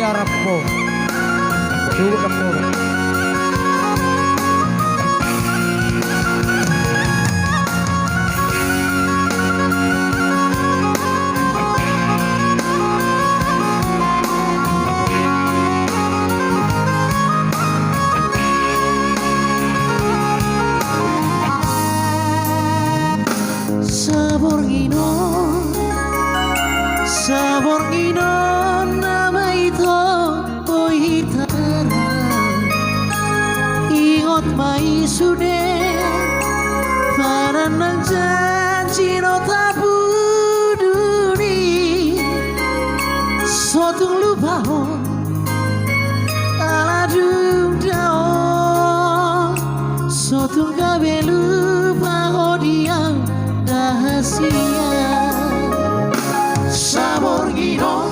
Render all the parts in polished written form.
Arappo Surappo Sabor nginon nama itu pohitara ingot mai sude parang janji no tabuduni sotung lupaho aladum dao sotung gabe lupaho diam rahasia sabor gino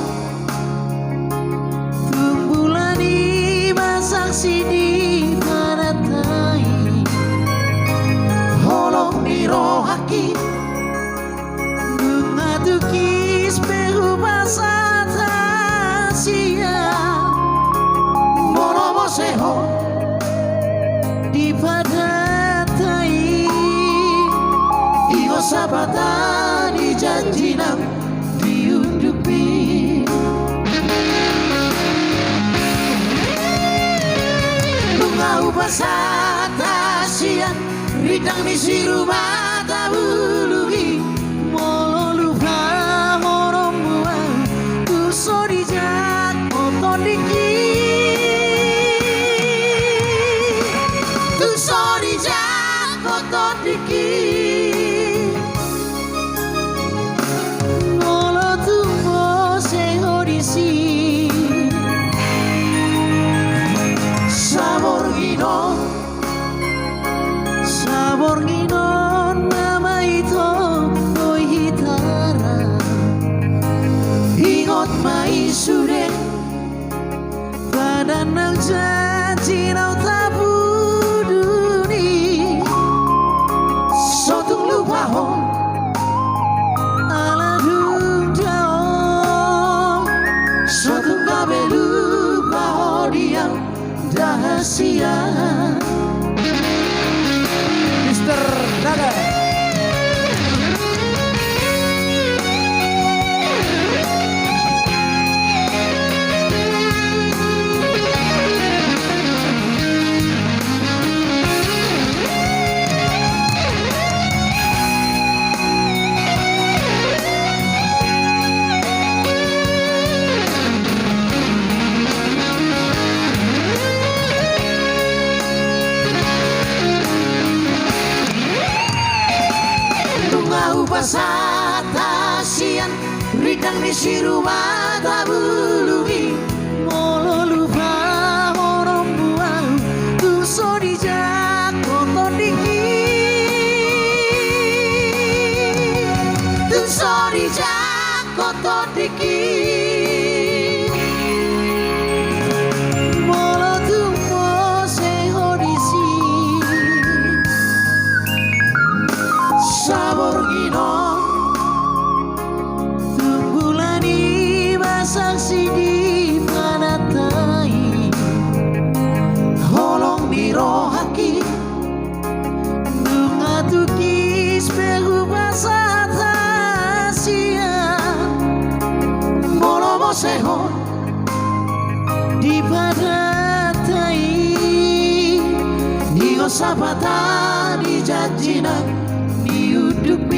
tumbulani masak sini paratai holong niro haki mengatukis pehu pasata sia moromo seho di padatai igo sabata di janjinam pasata siang ridang di rumah tabulugi molo lupa morong buang tu sorijat motor diki tu sorijat motor diki molo tumbo sehodisi sabor nginon nama itu pohitara ingot mai sude pada nang janji nau tabuduni sotung lupaho aladum jauh sotung gabe lupaho diam rahasia Mr. Naga pasata siang ridang di rumah tabulugi molo lupa morong buang tu sorijak kotor diki tu sorijak kotor diki molo tumbo sehodisi sabor gino saksi di panatai holong miro haki mengatukis pehu pasata sia molomo seho di padatai nigo sapata di janjina di udupi